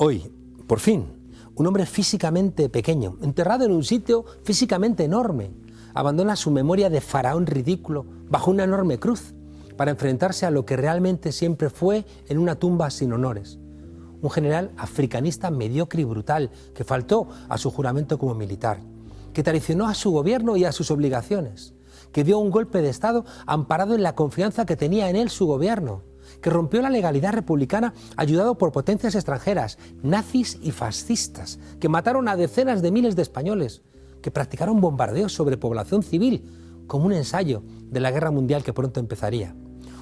Hoy, por fin, un hombre físicamente pequeño, enterrado en un sitio físicamente enorme, abandona su memoria de faraón ridículo bajo una enorme cruz para enfrentarse a lo que realmente siempre fue en una tumba sin honores. Un general africanista mediocre y brutal que faltó a su juramento como militar, que traicionó a su gobierno y a sus obligaciones, que dio un golpe de Estado amparado en la confianza que tenía en él su gobierno, que rompió la legalidad republicana ayudado por potencias extranjeras, nazis y fascistas, que mataron a decenas de miles de españoles, que practicaron bombardeos sobre población civil como un ensayo de la guerra mundial que pronto empezaría.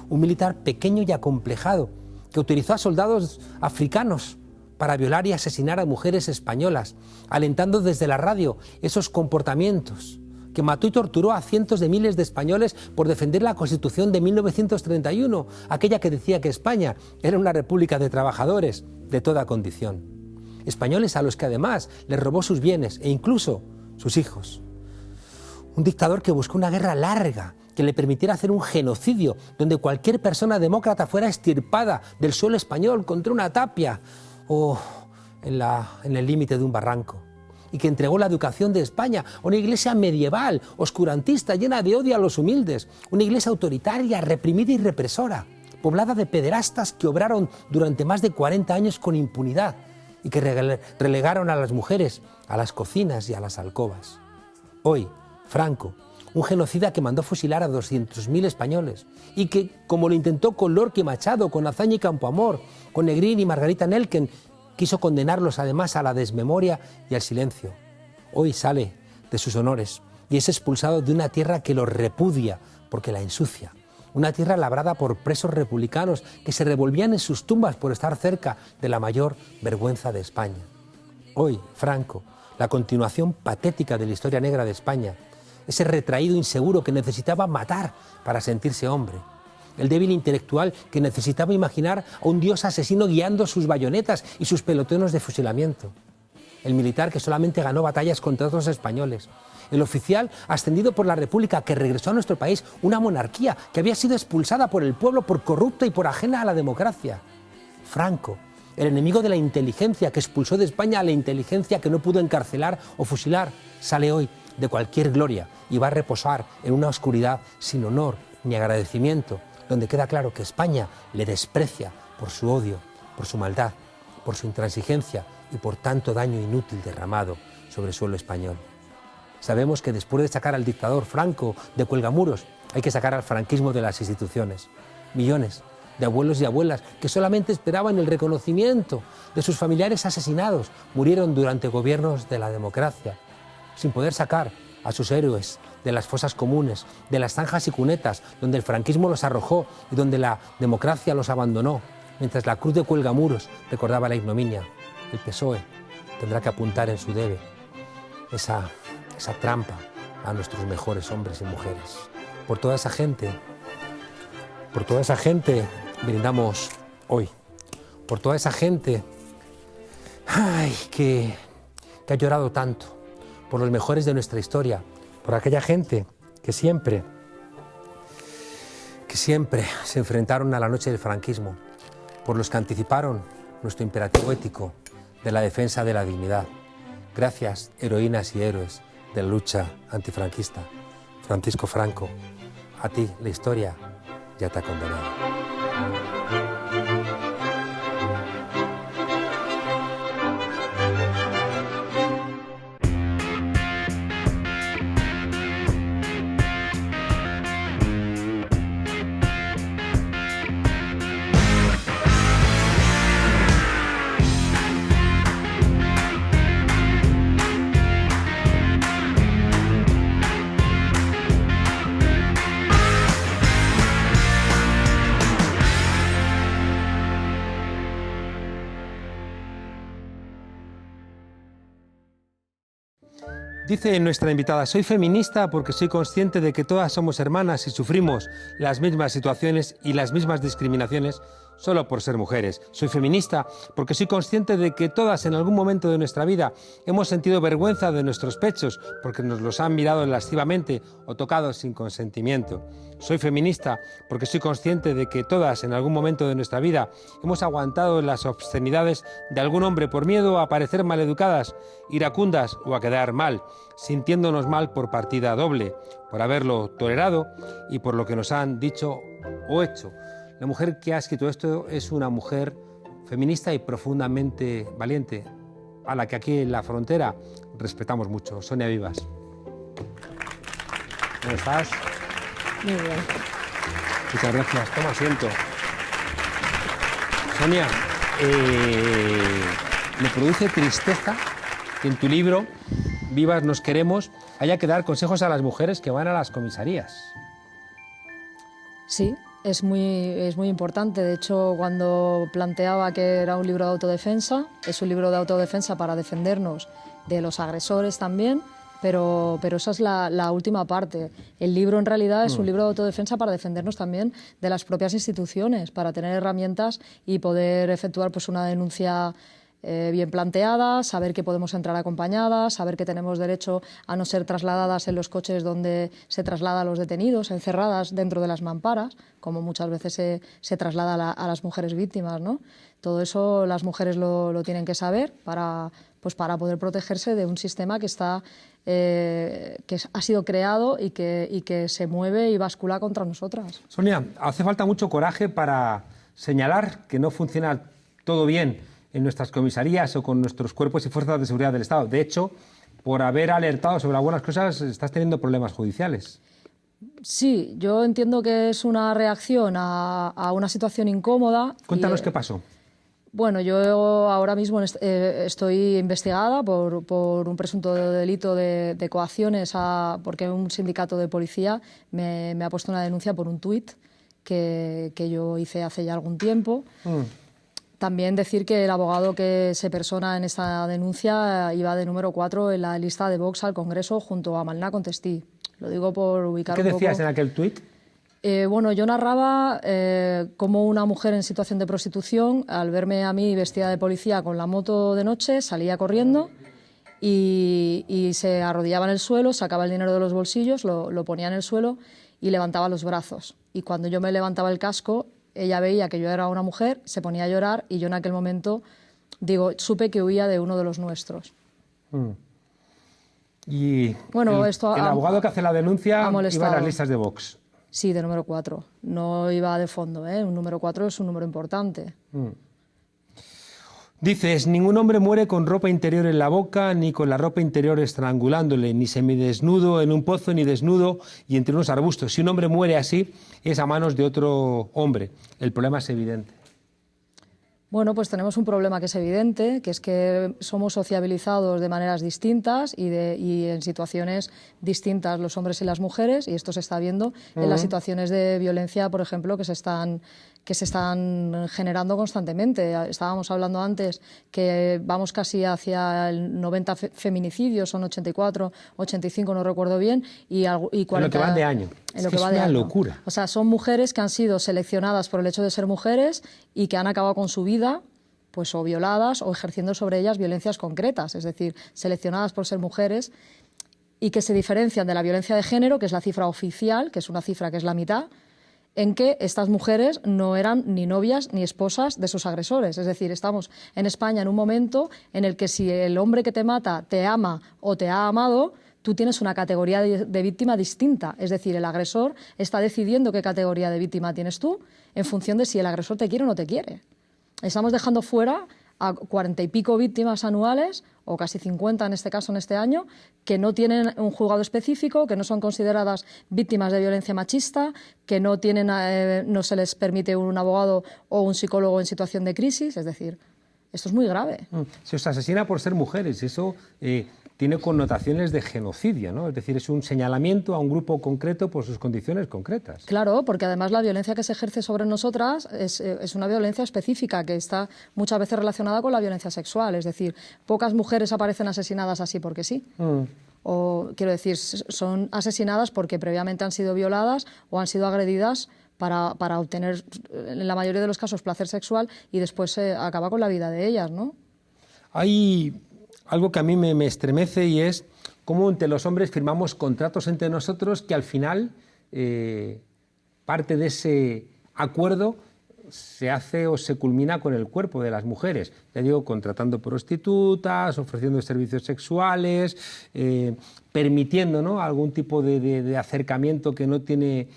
Un militar pequeño y acomplejado que utilizó a soldados africanos para violar y asesinar a mujeres españolas, alentando desde la radio esos comportamientos, que mató y torturó a cientos de miles de españoles por defender la Constitución de 1931, aquella que decía que España era una república de trabajadores de toda condición. Españoles a los que además les robó sus bienes e incluso sus hijos. Un dictador que buscó una guerra larga que le permitiera hacer un genocidio donde cualquier persona demócrata fuera extirpada del suelo español contra una tapia o en el límite de un barranco, y que entregó la educación de España a una iglesia medieval, oscurantista, llena de odio a los humildes, una iglesia autoritaria, reprimida y represora, poblada de pederastas que obraron durante más de 40 años con impunidad y que relegaron a las mujeres a las cocinas y a las alcobas. Hoy, Franco, un genocida que mandó fusilar a 200.000 españoles y que, como lo intentó con Lorca y Machado, con Azaña y Campoamor, con Negrín y Margarita Nelken, quiso condenarlos además a la desmemoria y al silencio. Hoy sale de sus honores y es expulsado de una tierra que lo repudia porque la ensucia. Una tierra labrada por presos republicanos que se revolvían en sus tumbas por estar cerca de la mayor vergüenza de España. Hoy, Franco, la continuación patética de la historia negra de España, ese retraído inseguro que necesitaba matar para sentirse hombre. El débil intelectual que necesitaba imaginar a un dios asesino guiando sus bayonetas y sus pelotones de fusilamiento. El militar que solamente ganó batallas contra otros españoles. El oficial ascendido por la República que regresó a nuestro país una monarquía que había sido expulsada por el pueblo por corrupta y por ajena a la democracia. Franco, el enemigo de la inteligencia que expulsó de España a la inteligencia que no pudo encarcelar o fusilar, sale hoy de cualquier gloria y va a reposar en una oscuridad sin honor ni agradecimiento, donde queda claro que España le desprecia por su odio, por su maldad, por su intransigencia y por tanto daño inútil derramado sobre el suelo español. Sabemos que después de sacar al dictador Franco de Cuelgamuros, hay que sacar al franquismo de las instituciones. Millones de abuelos y abuelas que solamente esperaban el reconocimiento de sus familiares asesinados murieron durante gobiernos de la democracia, sin poder sacar a sus héroes de las fosas comunes, de las zanjas y cunetas donde el franquismo los arrojó y donde la democracia los abandonó, mientras la cruz de Cuelgamuros recordaba la ignominia. El PSOE tendrá que apuntar en su debe esa trampa a nuestros mejores hombres y mujeres. Por toda esa gente brindamos hoy. Por toda esa gente que ha llorado tanto, por los mejores de nuestra historia, por aquella gente que siempre se enfrentaron a la noche del franquismo, por los que anticiparon nuestro imperativo ético de la defensa de la dignidad. Gracias, heroínas y héroes de la lucha antifranquista. Francisco Franco, a ti la historia ya te ha condenado. Dice nuestra invitada, soy feminista porque soy consciente de que todas somos hermanas y sufrimos las mismas situaciones y las mismas discriminaciones solo por ser mujeres. Soy feminista porque soy consciente de que todas en algún momento de nuestra vida hemos sentido vergüenza de nuestros pechos porque nos los han mirado lascivamente o tocado sin consentimiento. Soy feminista porque soy consciente de que todas en algún momento de nuestra vida hemos aguantado las obscenidades de algún hombre por miedo a parecer maleducadas, iracundas o a quedar mal, sintiéndonos mal por partida doble, por haberlo tolerado y por lo que nos han dicho o hecho. La mujer que ha escrito esto es una mujer feminista y profundamente valiente, a la que aquí en La Frontera respetamos mucho. Sonia Vivas. ¿Cómo estás? Muy bien. Muchas gracias. Toma asiento. Sonia, me produce tristeza que en tu libro, Vivas nos queremos, haya que dar consejos a las mujeres que van a las comisarías. Sí, es muy importante. De hecho, cuando planteaba que era un libro de autodefensa, es un libro de autodefensa para defendernos de los agresores también, pero esa es la última parte. El libro en realidad es un libro de autodefensa para defendernos también de las propias instituciones, para tener herramientas y poder efectuar pues, una denuncia bien planteada, saber que podemos entrar acompañadas, saber que tenemos derecho a no ser trasladadas en los coches donde se traslada a los detenidos, encerradas dentro de las mamparas, como muchas veces se traslada a las mujeres víctimas, ¿no? Todo eso las mujeres lo tienen que saber para poder protegerse de un sistema que ha sido creado y que se mueve y bascula contra nosotras. Sonia, hace falta mucho coraje para señalar que no funciona todo bien en nuestras comisarías o con nuestros cuerpos y fuerzas de seguridad del Estado. De hecho, por haber alertado sobre algunas cosas, estás teniendo problemas judiciales. Sí, yo entiendo que es una reacción a una situación incómoda. Cuéntanos qué pasó. Bueno, yo ahora mismo estoy investigada por un presunto delito de coacciones porque un sindicato de policía me ha puesto una denuncia por un tuit que yo hice hace ya algún tiempo. También decir que el abogado que se persona en esta denuncia iba de número 4 en la lista de Vox al Congreso junto a Malena Contestí. Lo digo por ubicar un poco. ¿Qué decías en aquel tuit? Bueno, yo narraba cómo una mujer en situación de prostitución, al verme a mí vestida de policía con la moto de noche, salía corriendo y se arrodillaba en el suelo, sacaba el dinero de los bolsillos, lo ponía en el suelo y levantaba los brazos. Y cuando yo me levantaba el casco, ella veía que yo era una mujer, se ponía a llorar y yo en aquel momento, supe que huía de uno de los nuestros. Y bueno, el abogado que hace la denuncia iba a las listas de Vox. Sí, de número 4. No iba de fondo, ¿eh? Un número 4 es un número importante. Dices, ningún hombre muere con ropa interior en la boca, ni con la ropa interior estrangulándole, ni semidesnudo en un pozo, ni desnudo y entre unos arbustos. Si un hombre muere así, es a manos de otro hombre. El problema es evidente. Bueno, pues tenemos un problema que es evidente, que es que somos sociabilizados de maneras distintas y en situaciones distintas los hombres y las mujeres, y esto se está viendo en las situaciones de violencia, por ejemplo, que se están generando constantemente. Estábamos hablando antes que vamos casi hacia el 90 feminicidios, son 84, 85, no recuerdo bien, y 40... En lo que va de año. Es una locura. O sea, son mujeres que han sido seleccionadas por el hecho de ser mujeres y que han acabado con su vida, pues o violadas o ejerciendo sobre ellas violencias concretas, es decir, seleccionadas por ser mujeres y que se diferencian de la violencia de género, que es la cifra oficial, que es una cifra que es la mitad, en que estas mujeres no eran ni novias ni esposas de sus agresores. Es decir, estamos en España en un momento en el que si el hombre que te mata te ama o te ha amado, tú tienes una categoría de víctima distinta. Es decir, el agresor está decidiendo qué categoría de víctima tienes tú en función de si el agresor te quiere o no te quiere. Estamos dejando fuera a 40 y pico víctimas anuales, o casi 50 en este caso, en este año, que no tienen un juzgado específico, que no son consideradas víctimas de violencia machista, que no se les permite un abogado o un psicólogo en situación de crisis. Es decir, esto es muy grave. Se os asesina por ser mujeres, eso tiene connotaciones de genocidio, ¿no? Es decir, es un señalamiento a un grupo concreto por sus condiciones concretas. Claro, porque además la violencia que se ejerce sobre nosotras es una violencia específica que está muchas veces relacionada con la violencia sexual. Es decir, pocas mujeres aparecen asesinadas así porque sí. O quiero decir, son asesinadas porque previamente han sido violadas o han sido agredidas para obtener, en la mayoría de los casos, placer sexual y después acaba con la vida de ellas, ¿no? Hay algo que a mí me estremece y es cómo entre los hombres firmamos contratos entre nosotros que al final parte de ese acuerdo se hace o se culmina con el cuerpo de las mujeres. Ya digo, contratando prostitutas, ofreciendo servicios sexuales, permitiendo, ¿no?, algún tipo de acercamiento que no tiene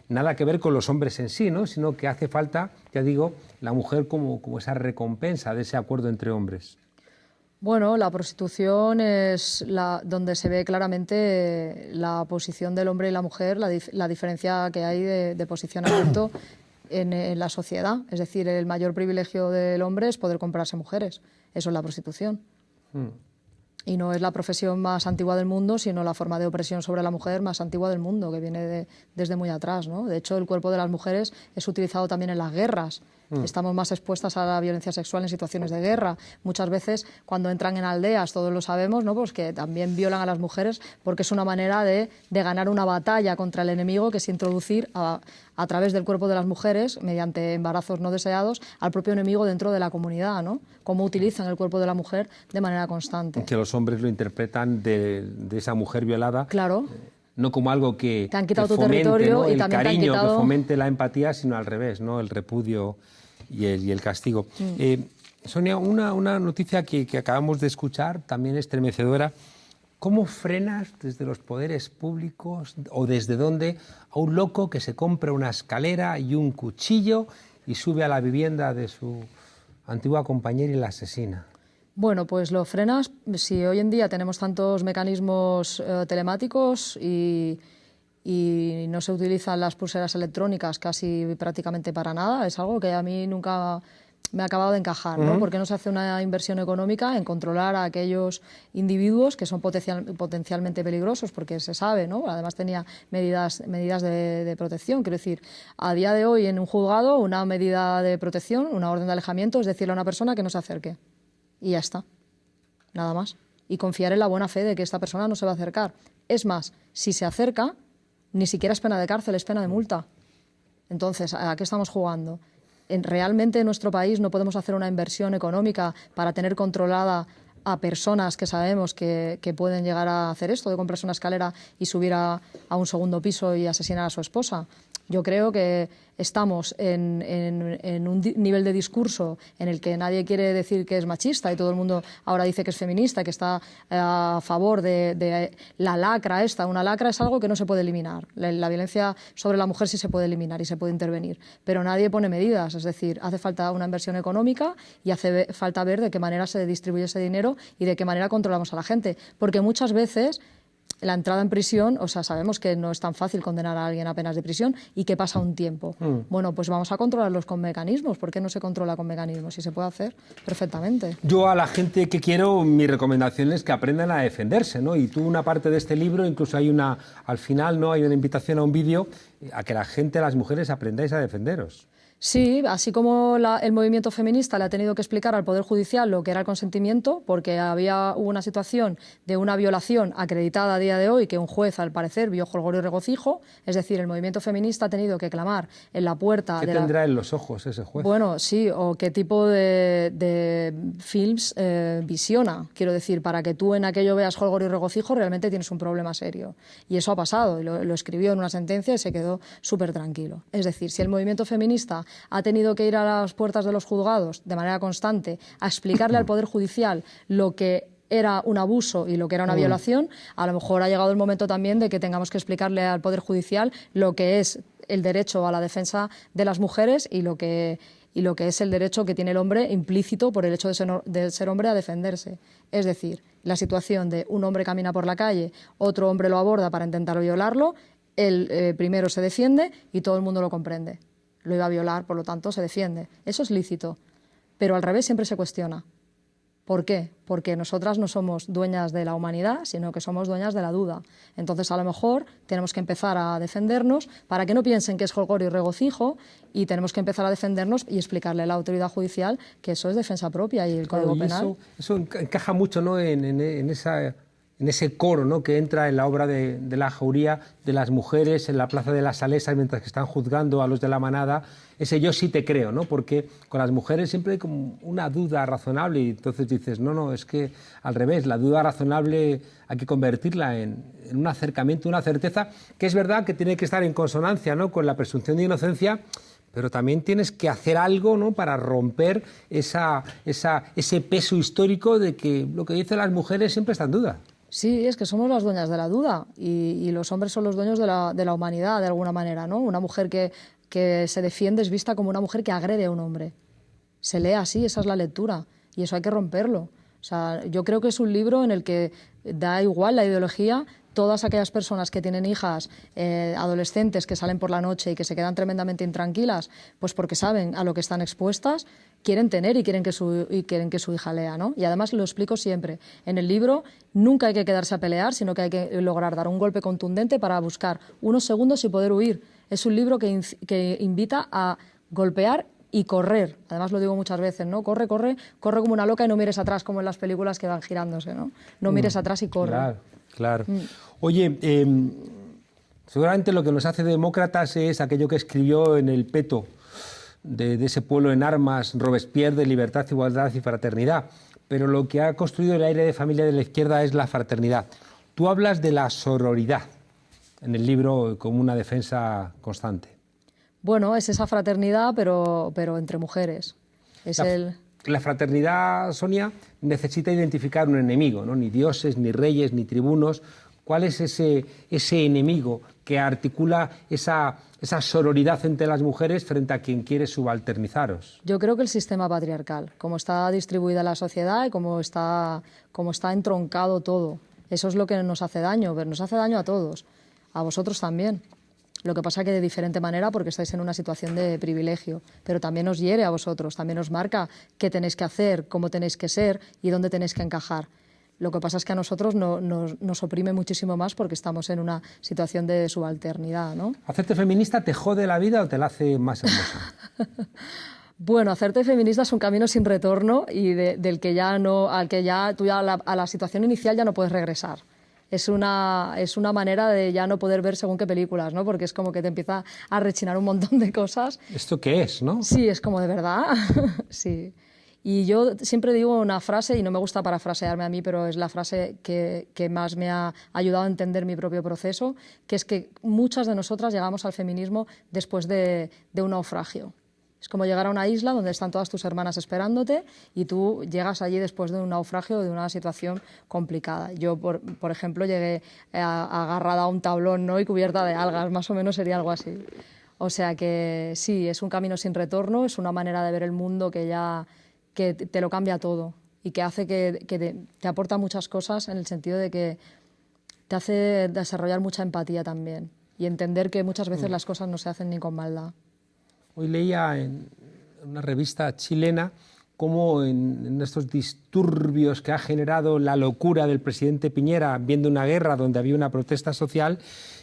nada que ver con los hombres en sí, ¿no?, sino que hace falta, ya digo, la mujer como esa recompensa de ese acuerdo entre hombres. Bueno, la prostitución es donde se ve claramente la posición del hombre y la mujer, la diferencia que hay de posicionamiento en la sociedad. Es decir, el mayor privilegio del hombre es poder comprarse mujeres. Eso es la prostitución. Y no es la profesión más antigua del mundo, sino la forma de opresión sobre la mujer más antigua del mundo, que viene desde muy atrás, ¿no? De hecho, el cuerpo de las mujeres es utilizado también en las guerras. Estamos más expuestas a la violencia sexual en situaciones de guerra. Muchas veces, cuando entran en aldeas, todos lo sabemos, ¿no?, pues que también violan a las mujeres porque es una manera de ganar una batalla contra el enemigo, que es introducir a través del cuerpo de las mujeres, mediante embarazos no deseados, al propio enemigo dentro de la comunidad, ¿no? Cómo utilizan el cuerpo de la mujer de manera constante. Que los hombres lo interpretan de esa mujer violada. Claro. No como algo que te han quitado tu fomente, territorio, ¿no?, y el también cariño, te han quitado... que fomente la empatía, sino al revés, ¿no?, el repudio y el castigo. Sonia, una noticia que acabamos de escuchar, también estremecedora. ¿Cómo frenas desde los poderes públicos o desde dónde a un loco que se compra una escalera y un cuchillo y sube a la vivienda de su antigua compañera y la asesina? Bueno, pues lo frenas si hoy en día tenemos tantos mecanismos telemáticos y no se utilizan las pulseras electrónicas casi prácticamente para nada. Es algo que a mí nunca me ha acabado de encajar, ¿no? ¿Por qué no se hace una inversión económica en controlar a aquellos individuos que son potencialmente peligrosos? Porque se sabe, ¿no? Además tenía medidas de protección. Quiero decir, a día de hoy en un juzgado una medida de protección, una orden de alejamiento, es decirle a una persona que no se acerque. Y ya está. Nada más. Y confiar en la buena fe de que esta persona no se va a acercar. Es más, si se acerca, ni siquiera es pena de cárcel, es pena de multa. Entonces, ¿a qué estamos jugando? Realmente en nuestro país no podemos hacer una inversión económica para tener controlada a personas que sabemos que pueden llegar a hacer esto, de comprarse una escalera y subir a un segundo piso y asesinar a su esposa. Yo creo que estamos en un nivel de discurso en el que nadie quiere decir que es machista y todo el mundo ahora dice que es feminista, que está a favor de la lacra esta. Una lacra es algo que no se puede eliminar. La violencia sobre la mujer sí se puede eliminar y se puede intervenir, pero nadie pone medidas. Es decir, hace falta una inversión económica y hace falta ver de qué manera se distribuye ese dinero y de qué manera controlamos a la gente. Porque muchas veces la entrada en prisión, o sea, sabemos que no es tan fácil condenar a alguien a penas de prisión y que pasa un tiempo. Bueno, pues vamos a controlarlos con mecanismos. ¿Por qué no se controla con mecanismos? Si se puede hacer perfectamente. Yo a la gente que quiero, mi recomendación es que aprendan a defenderse, ¿no? Y tú, una parte de este libro, incluso hay al final, ¿no?, hay una invitación a un vídeo a que la gente, las mujeres, aprendáis a defenderos. Sí, así como el movimiento feminista le ha tenido que explicar al Poder Judicial lo que era el consentimiento, porque hubo una situación de una violación acreditada a día de hoy que un juez, al parecer, vio jolgorio y regocijo. Es decir, el movimiento feminista ha tenido que clamar en la puerta ¿Qué tendrá en los ojos ese juez? Bueno, sí, o qué tipo de films visiona. Quiero decir, para que tú en aquello veas jolgorio y regocijo, realmente tienes un problema serio. Y eso ha pasado, y lo escribió en una sentencia y se quedó súper tranquilo. Es decir, si el movimiento feminista ha tenido que ir a las puertas de los juzgados de manera constante a explicarle al Poder Judicial lo que era un abuso y lo que era una violación, a lo mejor ha llegado el momento también de que tengamos que explicarle al Poder Judicial lo que es el derecho a la defensa de las mujeres y lo que es el derecho que tiene el hombre implícito por el hecho de ser hombre a defenderse. Es decir, la situación de un hombre camina por la calle, otro hombre lo aborda para intentar violarlo, él primero se defiende y todo el mundo lo comprende. Lo iba a violar, por lo tanto, se defiende. Eso es lícito. Pero al revés siempre se cuestiona. ¿Por qué? Porque nosotras no somos dueñas de la humanidad, sino que somos dueñas de la duda. Entonces, a lo mejor, tenemos que empezar a defendernos para que no piensen que es jolgorio y regocijo, y tenemos que empezar a defendernos y explicarle a la autoridad judicial que eso es defensa propia y el Código Penal. Eso encaja mucho, ¿no?, en esa en ese coro, ¿no?, que entra en la obra de la Jauría, de las mujeres en la plaza de las Salesas mientras que están juzgando a los de la manada, ese yo sí te creo, ¿no?, porque con las mujeres siempre hay como una duda razonable y entonces dices, no, es que al revés, la duda razonable hay que convertirla en un acercamiento, una certeza, que es verdad que tiene que estar en consonancia, ¿no?, con la presunción de inocencia, pero también tienes que hacer algo, ¿no?, para romper ese peso histórico de que lo que dicen las mujeres siempre está en duda. Sí, es que somos las dueñas de la duda y los hombres son los dueños de la humanidad, de alguna manera, ¿no? Una mujer que se defiende es vista como una mujer que agrede a un hombre. Se lee así, esa es la lectura, y eso hay que romperlo. O sea, yo creo que es un libro en el que da igual la ideología. Todas aquellas personas que tienen hijas, adolescentes, que salen por la noche y que se quedan tremendamente intranquilas, pues porque saben a lo que están expuestas, quieren tener y quieren que su hija lea, ¿no? Y además lo explico siempre. En el libro nunca hay que quedarse a pelear, sino que hay que lograr dar un golpe contundente para buscar unos segundos y poder huir. Es un libro que invita a golpear y correr. Además lo digo muchas veces, ¿no? Corre como una loca y no mires atrás, como en las películas que van girándose, ¿no? No mires atrás y corre. Claro. Oye, seguramente lo que nos hace demócratas es aquello que escribió en el peto de ese pueblo en armas, Robespierre, de libertad, igualdad y fraternidad. Pero lo que ha construido el aire de familia de la izquierda es la fraternidad. Tú hablas de la sororidad en el libro como una defensa constante. Bueno, es esa fraternidad, pero entre mujeres. La fraternidad, Sonia, necesita identificar un enemigo, ¿no? Ni dioses, ni reyes, ni tribunos. ¿Cuál es ese enemigo que articula esa sororidad entre las mujeres frente a quien quiere subalternizaros? Yo creo que el sistema patriarcal, como está distribuida la sociedad y como está entroncado todo. Eso es lo que nos hace daño, pero nos hace daño a todos, a vosotros también. Lo que pasa que de diferente manera porque estáis en una situación de privilegio, pero también os hiere a vosotros, también os marca qué tenéis que hacer, cómo tenéis que ser y dónde tenéis que encajar. Lo que pasa es que a nosotros nos oprime muchísimo más porque estamos en una situación de subalternidad, ¿no? ¿Hacerte feminista te jode la vida o te la hace más hermosa? Bueno, hacerte feminista es un camino sin retorno y del que ya no, al que ya tú a la situación inicial ya no puedes regresar. Es una manera de ya no poder ver según qué películas, ¿no? Porque es como que te empieza a rechinar un montón de cosas. ¿Esto qué es, no? Sí, es como de verdad. Sí. Y yo siempre digo una frase, y no me gusta parafrasearme a mí, pero es la frase que más me ha ayudado a entender mi propio proceso, que es que muchas de nosotras llegamos al feminismo después de un naufragio. Es como llegar a una isla donde están todas tus hermanas esperándote y tú llegas allí después de un naufragio o de una situación complicada. Yo, por ejemplo, llegué agarrada a un tablón, ¿no?, y cubierta de algas, más o menos sería algo así. O sea que sí, es un camino sin retorno, es una manera de ver el mundo que te lo cambia todo y que hace que te aporta muchas cosas en el sentido de que te hace desarrollar mucha empatía también y entender que muchas veces las cosas no se hacen ni con maldad. Hoy leía en una revista chilena cómo en estos disturbios que ha generado la locura del presidente Piñera viendo una guerra donde había una protesta social,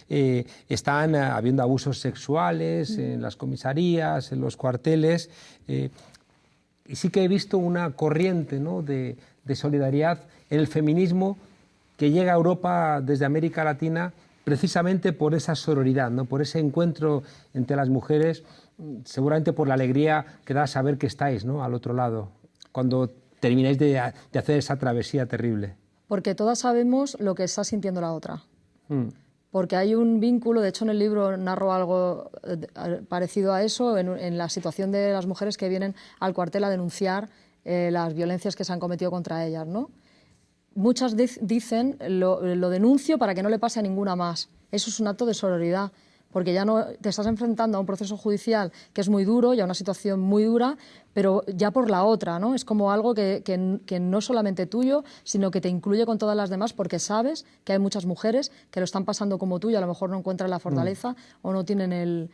están habiendo abusos sexuales en las comisarías, en los cuarteles. Y sí que he visto una corriente, ¿no?, de solidaridad en el feminismo que llega a Europa desde América Latina precisamente por esa sororidad, ¿no?, por ese encuentro entre las mujeres, seguramente por la alegría que da saber que estáis, ¿no?, al otro lado, cuando termináis de hacer esa travesía terrible. Porque todas sabemos lo que está sintiendo la otra. Porque hay un vínculo, de hecho en el libro narro algo parecido a eso, en la situación de las mujeres que vienen al cuartel a denunciar las violencias que se han cometido contra ellas, ¿no? Muchas dicen, lo denuncio para que no le pase a ninguna más. Eso es un acto de sororidad, porque ya no te estás enfrentando a un proceso judicial que es muy duro y a una situación muy dura, pero ya por la otra, ¿no? Es como algo que no es solamente tuyo, sino que te incluye con todas las demás, porque sabes que hay muchas mujeres que lo están pasando como tú y a lo mejor no encuentran la fortaleza o no tienen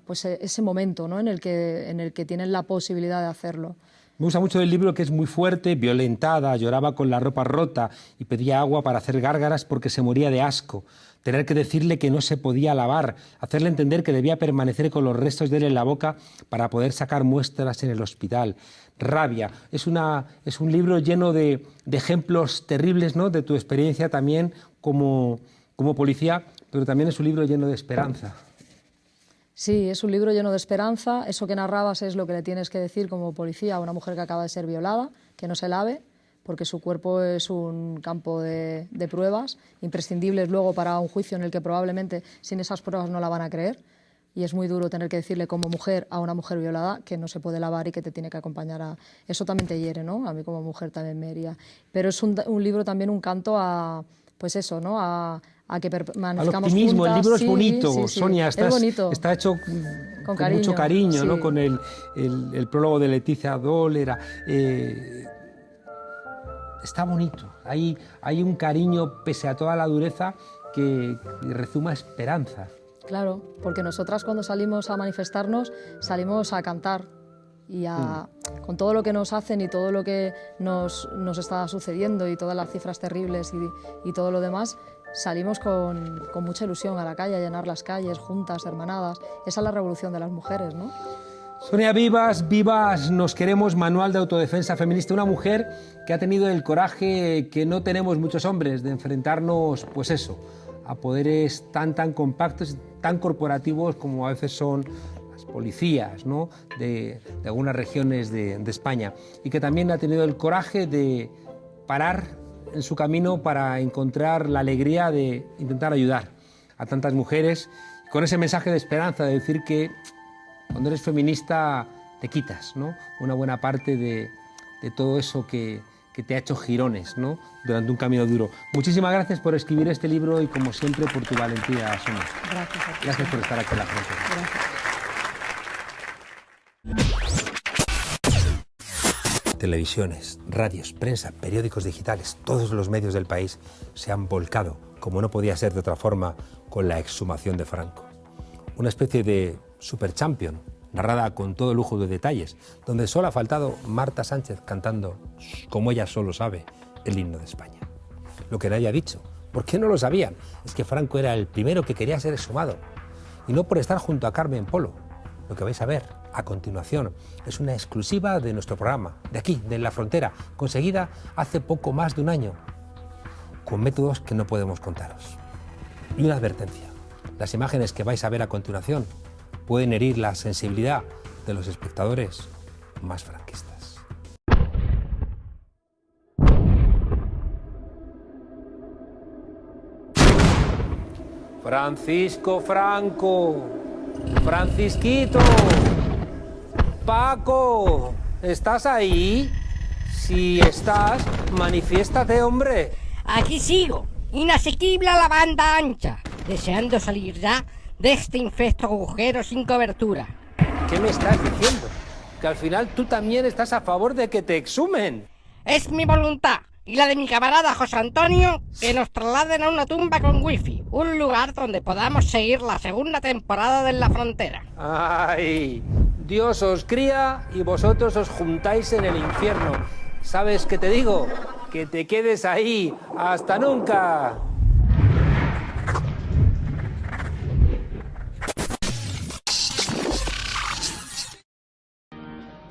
pues ese momento, ¿no?, en el que tienen la posibilidad de hacerlo. Me gusta mucho del libro que es muy fuerte, violentada, lloraba con la ropa rota y pedía agua para hacer gárgaras porque se moría de asco. tener que decirle que no se podía lavar, hacerle entender que debía permanecer con los restos de él en la boca para poder sacar muestras en el hospital. Rabia. Es un libro lleno de ejemplos terribles, ¿no?, de tu experiencia también como policía, pero también es un libro lleno de esperanza. Sí, es un libro lleno de esperanza. Eso que narrabas es lo que le tienes que decir como policía a una mujer que acaba de ser violada, que no se lave, porque su cuerpo es un campo de pruebas imprescindibles luego para un juicio en el que probablemente sin esas pruebas no la van a creer. Y es muy duro tener que decirle como mujer a una mujer violada que no se puede lavar y que te tiene que acompañar a... Eso también te hiere, ¿no? A mí como mujer también me hería. Pero es un libro también, un canto a... Pues eso, ¿no? A que permanezcamos al optimismo. Juntas. El libro es bonito, sí. Sonia, está hecho con mucho cariño, ¿no? Con el prólogo de Leticia Dolera. Está bonito, hay un cariño pese a toda la dureza que rezuma esperanza. Claro, porque nosotras cuando salimos a manifestarnos salimos a cantar y con todo lo que nos hacen y todo lo que nos está sucediendo y todas las cifras terribles y todo lo demás, salimos con mucha ilusión a la calle, a llenar las calles, juntas, hermanadas. Esa es la revolución de las mujeres, ¿no? Sonia Vivas, nos queremos, manual de autodefensa feminista, una mujer que ha tenido el coraje que no tenemos muchos hombres de enfrentarnos, pues eso, a poderes tan compactos, tan corporativos como a veces son las policías, ¿no?, de algunas regiones de España, y que también ha tenido el coraje de parar en su camino para encontrar la alegría de intentar ayudar a tantas mujeres, con ese mensaje de esperanza, de decir que cuando eres feminista te quitas, ¿no?, una buena parte de todo eso que te ha hecho girones, ¿no?, durante un camino duro. Muchísimas gracias por escribir este libro y, como siempre, por tu valentía, Sonia. Gracias a ti. Gracias por estar aquí en La Frontera. Gracias. Televisiones, radios, prensa, periódicos digitales, todos los medios del país se han volcado, como no podía ser de otra forma, con la exhumación de Franco. Una especie de Super Champion, narrada con todo lujo de detalles, donde solo ha faltado Marta Sánchez cantando, como ella solo sabe, el himno de España. Lo que nadie ha dicho, ¿por qué no lo sabían? Es que Franco era el primero que quería ser exhumado, y no por estar junto a Carmen Polo. Lo que vais a ver a continuación es una exclusiva de nuestro programa, de aquí, de La Frontera, conseguida hace poco más de un año, con métodos que no podemos contaros. Y una advertencia, las imágenes que vais a ver a continuación pueden herir la sensibilidad de los espectadores más franquistas. Francisco Franco, Francisquito, Paco, ¿estás ahí? Si estás, manifiéstate, hombre. Aquí sigo, inasequible a la banda ancha, deseando salir ya de este infesto agujero sin cobertura. ¿Qué me estás diciendo? ¿Que al final tú también estás a favor de que te exhumen? Es mi voluntad y la de mi camarada José Antonio que nos trasladen a una tumba con wifi, un lugar donde podamos seguir la segunda temporada de La Frontera. ¡Ay! Dios os cría y vosotros os juntáis en el infierno. ¿Sabes qué te digo? Que te quedes ahí. ¡Hasta nunca!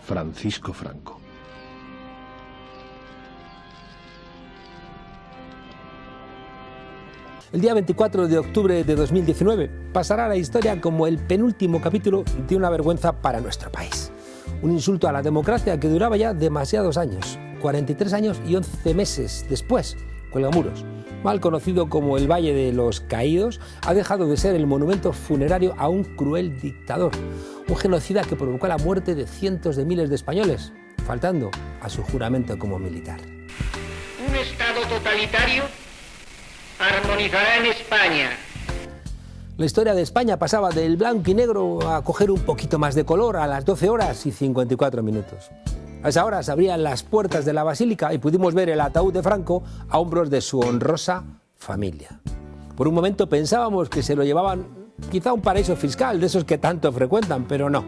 Francisco Franco. El día 24 de octubre de 2019 pasará a la historia como el penúltimo capítulo de una vergüenza para nuestro país. Un insulto a la democracia que duraba ya demasiados años, 43 años y 11 meses después. Cuelgamuros, mal conocido como el Valle de los Caídos, ha dejado de ser el monumento funerario a un cruel dictador, un genocida que provocó la muerte de cientos de miles de españoles, faltando a su juramento como militar. Un Estado totalitario armonizará en España. La historia de España pasaba del blanco y negro a coger un poquito más de color a las 12 horas y 54 minutos. A esa hora se abrían las puertas de la Basílica y pudimos ver el ataúd de Franco a hombros de su honrosa familia. Por un momento pensábamos que se lo llevaban quizá a un paraíso fiscal, de esos que tanto frecuentan, pero no.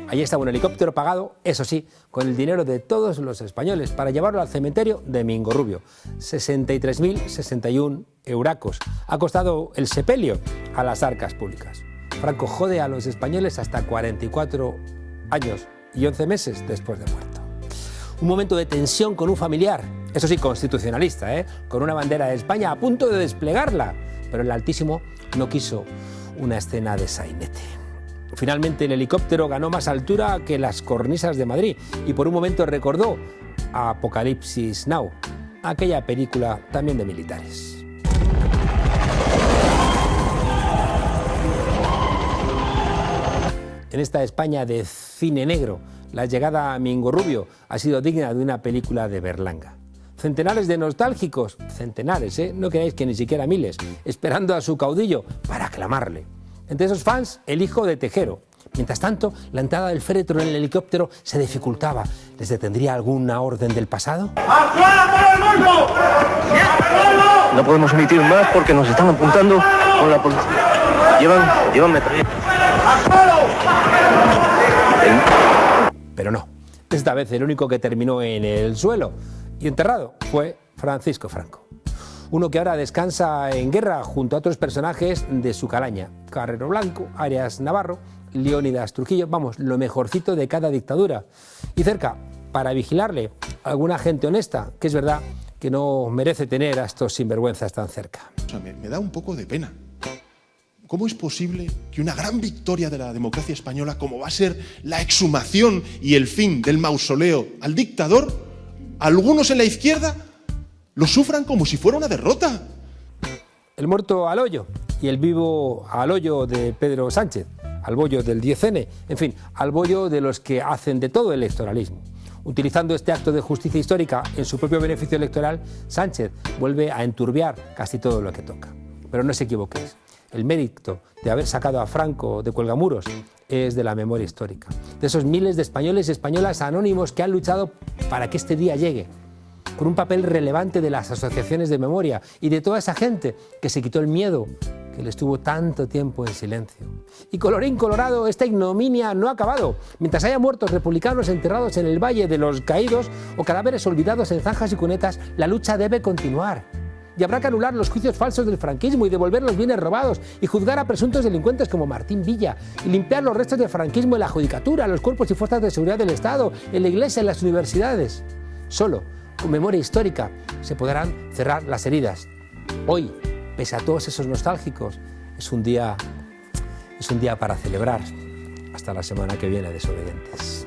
Allí estaba un helicóptero pagado, eso sí, con el dinero de todos los españoles, para llevarlo al cementerio de Mingorrubio. 63.061 euracos. Ha costado el sepelio a las arcas públicas. Franco jode a los españoles hasta 44 años y 11 meses después de muerto. Un momento de tensión con un familiar, eso sí, constitucionalista, con una bandera de España a punto de desplegarla, pero el Altísimo no quiso una escena de sainete. Finalmente el helicóptero ganó más altura que las cornisas de Madrid y por un momento recordó a Apocalipsis Now, aquella película también de militares. En esta España de cine negro, la llegada a Mingorrubio ha sido digna de una película de Berlanga. Centenares de nostálgicos, centenares, no creáis que ni siquiera miles, esperando a su caudillo para aclamarle. Entre esos fans, el hijo de Tejero. Mientras tanto, la entrada del féretro en el helicóptero se dificultaba. ¿Les detendría alguna orden del pasado? No podemos emitir más porque nos están apuntando con la policía. Llevan metralla. Pero no. Esta vez el único que terminó en el suelo y enterrado fue Francisco Franco. Uno que ahora descansa en guerra junto a otros personajes de su calaña. Carrero Blanco, Arias Navarro, Leónidas Trujillo, vamos, lo mejorcito de cada dictadura. Y cerca, para vigilarle, alguna gente honesta, que es verdad que no merece tener a estos sinvergüenzas tan cerca. O sea, me da un poco de pena. ¿Cómo es posible que una gran victoria de la democracia española, como va a ser la exhumación y el fin del mausoleo al dictador, algunos en la izquierda lo sufran como si fuera una derrota? El muerto al hoyo y el vivo al hoyo de Pedro Sánchez, al bollo del 10N, en fin, al bollo de los que hacen de todo el electoralismo. Utilizando este acto de justicia histórica en su propio beneficio electoral, Sánchez vuelve a enturbiar casi todo lo que toca. Pero no os equivoquéis, el mérito de haber sacado a Franco de Cuelgamuros es de la memoria histórica, de esos miles de españoles y españolas anónimos que han luchado para que este día llegue, con un papel relevante de las asociaciones de memoria y de toda esa gente que se quitó el miedo, que le estuvo tanto tiempo en silencio. Y colorín colorado, esta ignominia no ha acabado. Mientras haya muertos republicanos enterrados en el Valle de los Caídos o cadáveres olvidados en zanjas y cunetas, la lucha debe continuar. Y habrá que anular los juicios falsos del franquismo y devolver los bienes robados y juzgar a presuntos delincuentes como Martín Villa y limpiar los restos del franquismo en la judicatura, los cuerpos y fuerzas de seguridad del Estado, en la Iglesia, en las universidades. Solo con memoria histórica se podrán cerrar las heridas. Hoy, pese a todos esos nostálgicos, es un día para celebrar. Hasta la semana que viene, desobedientes.